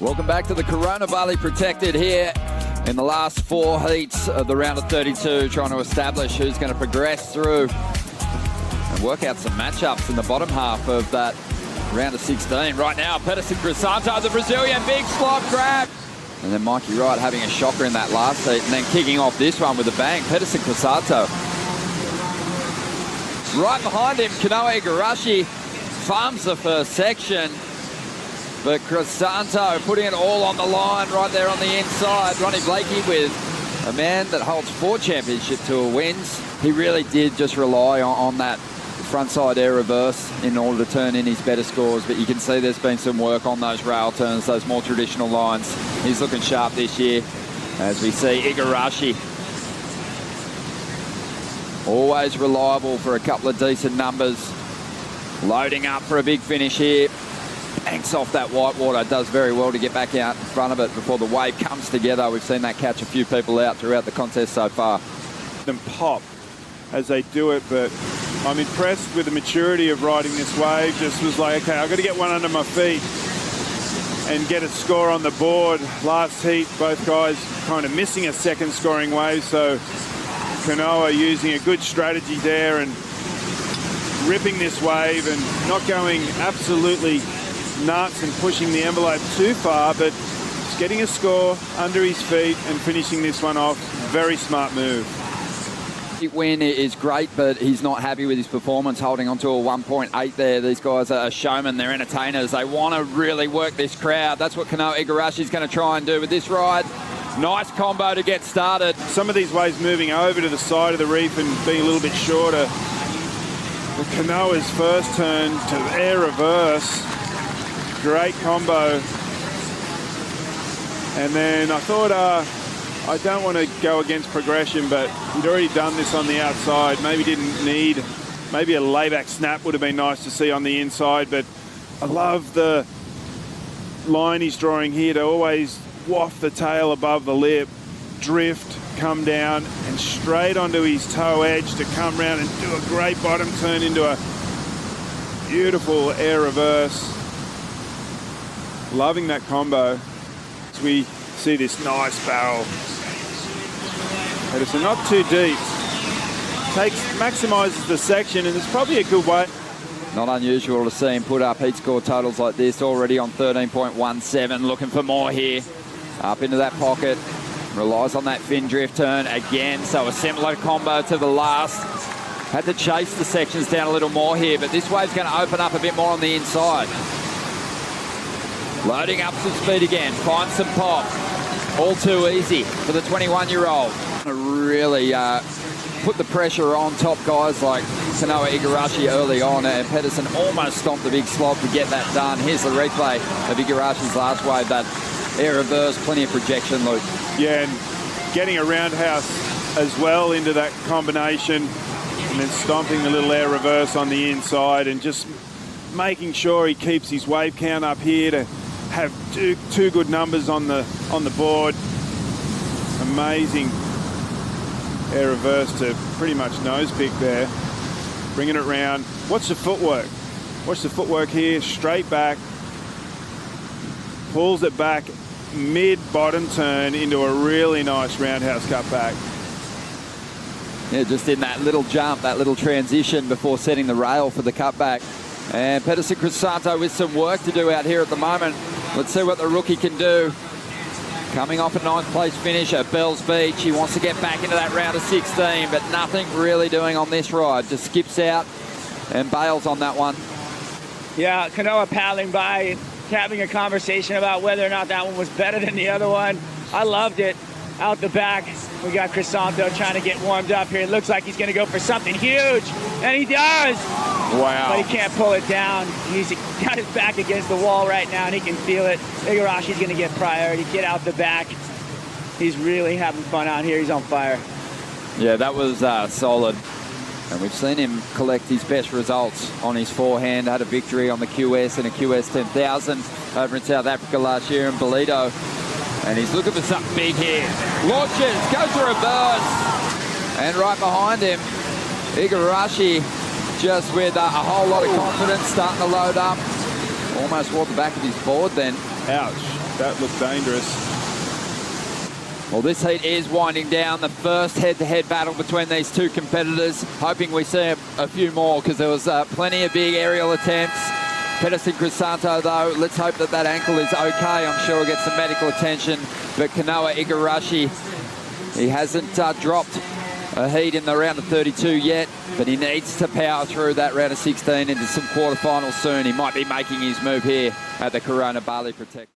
Welcome back to the Kanoa Bali Protected here in the last 4 heats of the round of 32, trying to establish who's going to progress through and work out some matchups in the bottom half of that round of 16. Right now, Peterson Crisanto, the Brazilian, big slot grab. And then Mikey Wright having a shocker in that last heat and then kicking off this one with a bang. Peterson Crisanto. Right behind him, Kanoa Igarashi farms the first section. But Crisanto putting it all on the line right there on the inside. Ronnie Blakey with a man that holds 4 championship tour wins. He really did just rely on that frontside air reverse in order to turn in his better scores. But you can see there's been some work on those rail turns, those more traditional lines. He's looking sharp this year, as we see Igarashi. Always reliable for a couple of decent numbers. Loading up for a big finish here. Banks off that white water, does very well to get back out in front of it before the wave comes together. We've seen that catch a few people out throughout the contest so far. Them pop as they do it, but I'm impressed with the maturity of riding this wave. Just was like, okay, I've got to get one under my feet and get a score on the board. Last heat, both guys kind of missing a second scoring wave, so Kanoa using a good strategy there and ripping this wave and not going absolutely nuts and pushing the envelope too far, but just getting a score under his feet and finishing this one off. Very smart move. Win is great, but he's not happy with his performance, holding on to a 1.8 there. These guys are showmen, they're entertainers. They want to really work this crowd. That's what Kanoa Igarashi is going to try and do with this ride. Nice combo to get started. Some of these waves moving over to the side of the reef and being a little bit shorter. But Kanoa's first turn to air reverse. Great combo. And then I thought, I don't want to go against progression, but he'd already done this on the outside. Maybe didn't need, maybe a layback snap would have been nice to see on the inside, but I love the line he's drawing here to always waft the tail above the lip, drift, come down, and straight onto his toe edge to come round and do a great bottom turn into a beautiful air reverse. Loving that combo as we see this nice barrel. Peterson not too deep. Maximises the section, and it's probably a good way. Not unusual to see him put up heat score totals like this, already on 13.17, looking for more here. Up into that pocket, relies on that fin drift turn again, so a similar combo to the last. Had to chase the sections down a little more here, but this wave's going to open up a bit more on the inside. Loading up some speed again, finds some pop. All too easy for the 21-year-old. Really put the pressure on top guys like Kanoa Igarashi early on, and Peterson almost stomped the big slot to get that done. Here's the replay of Igarashi's last wave, that air reverse, plenty of projection, Luke. Yeah, and getting a roundhouse as well into that combination, and then stomping the little air reverse on the inside, and just making sure he keeps his wave count up here to have two good numbers on the board. Amazing air reverse to pretty much nose pick there. Bringing it round. Watch the footwork. Watch the footwork here. Straight back. Pulls it back mid-bottom turn into a really nice roundhouse cutback. Yeah, just in that little jump, that little transition before setting the rail for the cutback. And Peterson Crisanto with some work to do out here at the moment. Let's see what the rookie can do. Coming off a 9th place finish at Bells Beach. He wants to get back into that round of 16, but nothing really doing on this ride. Just skips out and bails on that one. Yeah, Kanoa paddling by, having a conversation about whether or not that one was better than the other one. I loved it. Out the back, we got Crisanto trying to get warmed up here. It looks like he's going to go for something huge, and he does. Wow. But he can't pull it down. He's got his back against the wall right now, and he can feel it. Igarashi's going to get priority, get out the back. He's really having fun out here. He's on fire. Yeah, that was solid. And we've seen him collect his best results on his forehand. Had a victory on the QS and a QS 10,000 over in South Africa last year in Bali. And he's looking for something big here. Launches, goes for a burst. And right behind him, Igarashi just with a whole lot of confidence, starting to load up. Almost wore the back of his board then. Ouch. that looked dangerous. Well, this heat is winding down. The first head-to-head battle between these two competitors. Hoping we see a few more, because there was plenty of big aerial attempts. Peterson Crisanto, though, let's hope that that ankle is okay. I'm sure he'll get some medical attention. But Kanoa Igarashi, he hasn't dropped a heat in the round of 32 yet, but he needs to power through that round of 16 into some quarterfinals soon. He might be making his move here at the Corona Bali Protect.